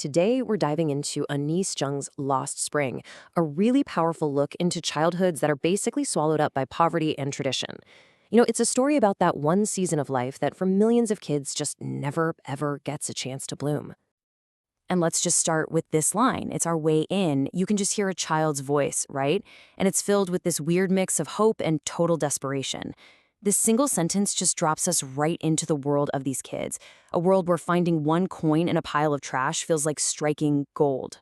today we're diving into Anees Jung's Lost Spring, a really powerful look into childhoods that are basically swallowed up by poverty and tradition. It's a story about that one season of life that for millions of kids just never, ever gets a chance to bloom. And let's just start with this line. It's our way in. You can just hear a child's voice, right? And it's filled with this weird mix of hope and total desperation. This single sentence just drops us right into the world of these kids, a world where finding one coin in a pile of trash feels like striking gold.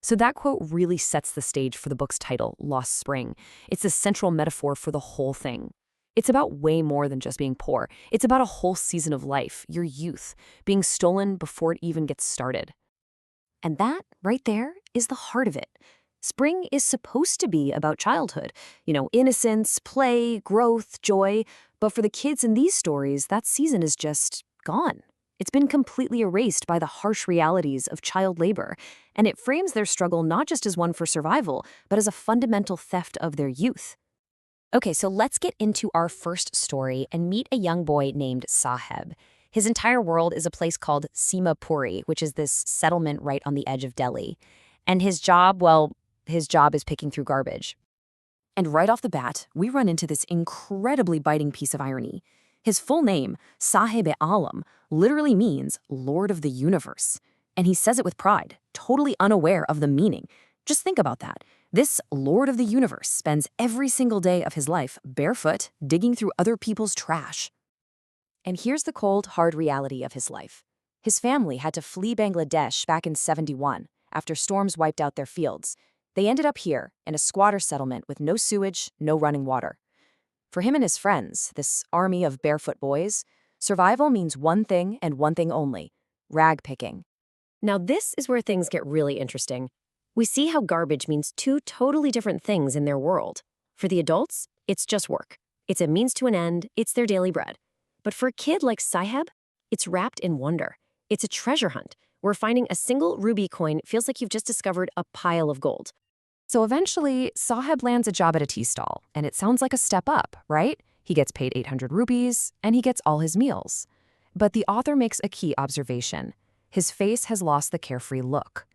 So that quote really sets the stage for the book's title, Lost Spring. It's a central metaphor for the whole thing. It's about way more than just being poor. It's about a whole season of life, your youth, being stolen before it even gets started. And that, right there, is the heart of it. Spring is supposed to be about childhood, innocence, play, growth, joy. But for the kids in these stories, that season is just gone. It's been completely erased by the harsh realities of child labor, and it frames their struggle not just as one for survival, but as a fundamental theft of their youth. Okay, so let's get into our first story and meet a young boy named Saheb. His entire world is a place called Sima Puri, which is this settlement right on the edge of Delhi. And his job is picking through garbage. And right off the bat, we run into this incredibly biting piece of irony. His full name, Saheb-e-Alam, literally means Lord of the Universe. And he says it with pride, totally unaware of the meaning. Just think about that. This Lord of the Universe spends every single day of his life barefoot, digging through other people's trash. And here's the cold, hard reality of his life. His family had to flee Bangladesh back in '71 after storms wiped out their fields. They ended up here, in a squatter settlement with no sewage, no running water. For him and his friends, this army of barefoot boys, survival means one thing and one thing only: rag picking. Now this is where things get really interesting. We see how garbage means two totally different things in their world. For the adults, it's just work. It's a means to an end, it's their daily bread. But for a kid like Saheb, it's wrapped in wonder. It's a treasure hunt, where finding a single ruby coin feels like you've just discovered a pile of gold. So eventually, Saheb lands a job at a tea stall, and it sounds like a step up, right? He gets paid 800 rupees, and he gets all his meals. But the author makes a key observation. His face has lost the carefree look.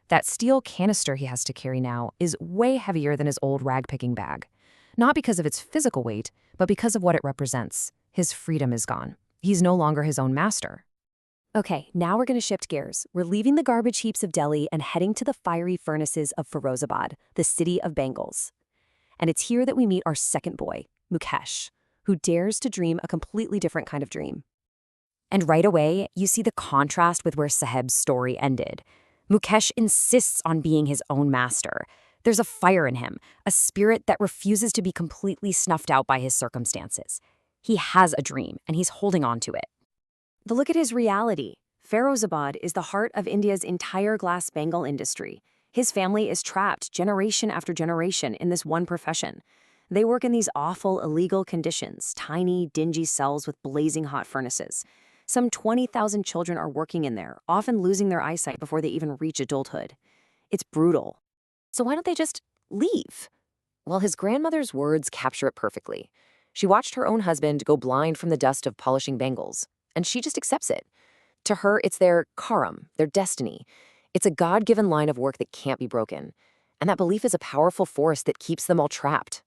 That steel canister he has to carry now is way heavier than his old rag-picking bag. Not because of its physical weight, but because of what it represents. His freedom is gone. He's no longer his own master. Okay, now we're going to shift gears. We're leaving the garbage heaps of Delhi and heading to the fiery furnaces of Firozabad, the city of bangles. And it's here that we meet our second boy, Mukesh, who dares to dream a completely different kind of dream. And right away, you see the contrast with where Saheb's story ended. Mukesh insists on being his own master. There's a fire in him, a spirit that refuses to be completely snuffed out by his circumstances. He has a dream, and he's holding on to it. But look at his reality. Firozabad is the heart of India's entire glass bangle industry. His family is trapped generation after generation in this one profession. They work in these awful, illegal conditions, tiny, dingy cells with blazing hot furnaces. Some 20,000 children are working in there, often losing their eyesight before they even reach adulthood. It's brutal. So why don't they just leave? Well, his grandmother's words capture it perfectly. She watched her own husband go blind from the dust of polishing bangles, and she just accepts it. To her, it's their karam, their destiny. It's a God-given line of work that can't be broken. And that belief is a powerful force that keeps them all trapped.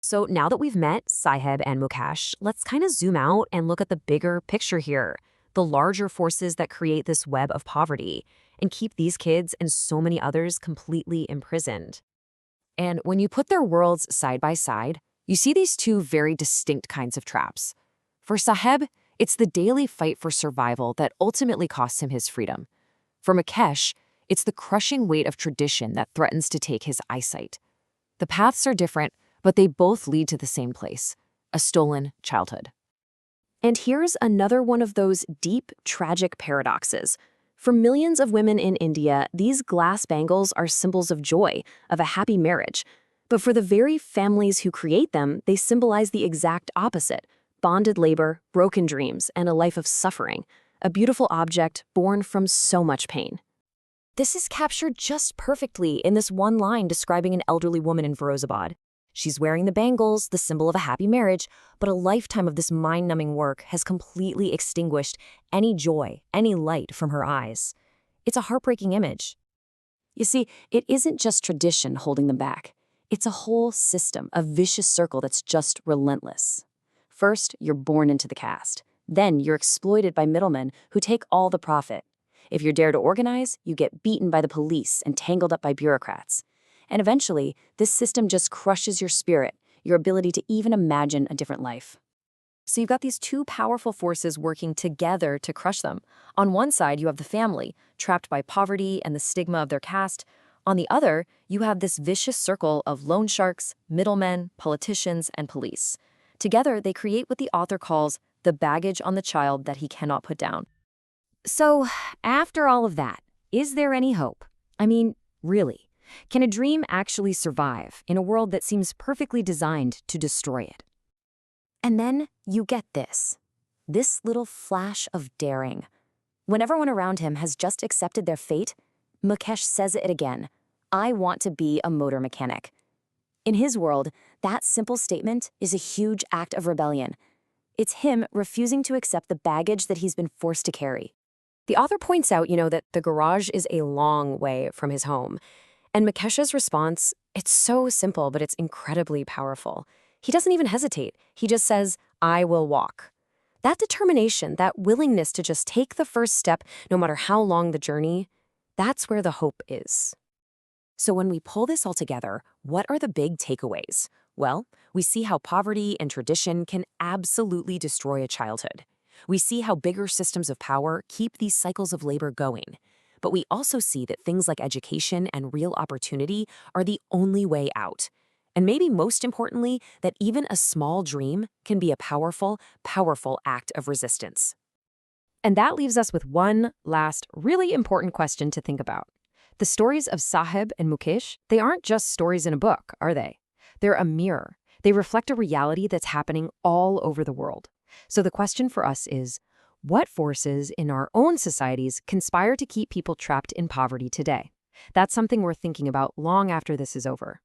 So now that we've met Saheb and Mukesh, let's kind of zoom out and look at the bigger picture here, the larger forces that create this web of poverty and keep these kids and so many others completely imprisoned. And when you put their worlds side by side, you see these two very distinct kinds of traps. For Saheb, it's the daily fight for survival that ultimately costs him his freedom. For Mukesh, it's the crushing weight of tradition that threatens to take his eyesight. The paths are different, but they both lead to the same place, a stolen childhood. And here's another one of those deep, tragic paradoxes. For millions of women in India, these glass bangles are symbols of joy, of a happy marriage. But for the very families who create them, they symbolize the exact opposite: bonded labor, broken dreams, and a life of suffering, a beautiful object born from so much pain. This is captured just perfectly in this one line describing an elderly woman in Firozabad. She's wearing the bangles, the symbol of a happy marriage, but a lifetime of this mind-numbing work has completely extinguished any joy, any light from her eyes. It's a heartbreaking image. You see, it isn't just tradition holding them back. It's a whole system, a vicious circle that's just relentless. First, you're born into the caste. Then you're exploited by middlemen who take all the profit. If you dare to organize, you get beaten by the police and tangled up by bureaucrats. And eventually, this system just crushes your spirit, your ability to even imagine a different life. So you've got these two powerful forces working together to crush them. On one side, you have the family, trapped by poverty and the stigma of their caste. On the other, you have this vicious circle of loan sharks, middlemen, politicians, and police. Together, they create what the author calls the baggage on the child that he cannot put down. So, after all of that, is there any hope? I mean, really, can a dream actually survive in a world that seems perfectly designed to destroy it? And then you get this little flash of daring. When everyone around him has just accepted their fate, Mukesh says it again, "I want to be a motor mechanic." In his world, that simple statement is a huge act of rebellion. It's him refusing to accept the baggage that he's been forced to carry. The author points out, that the garage is a long way from his home. And Mukesh's response, it's so simple, but it's incredibly powerful. He doesn't even hesitate. He just says, "I will walk." That determination, that willingness to just take the first step, no matter how long the journey, that's where the hope is. So when we pull this all together, what are the big takeaways? Well, we see how poverty and tradition can absolutely destroy a childhood. We see how bigger systems of power keep these cycles of labor going. But we also see that things like education and real opportunity are the only way out. And maybe most importantly, that even a small dream can be a powerful, powerful act of resistance. And that leaves us with one last really important question to think about. The stories of Saheb and Mukesh, they aren't just stories in a book, are they? They're a mirror. They reflect a reality that's happening all over the world. So the question for us is, what forces in our own societies conspire to keep people trapped in poverty today? That's something we're thinking about long after this is over.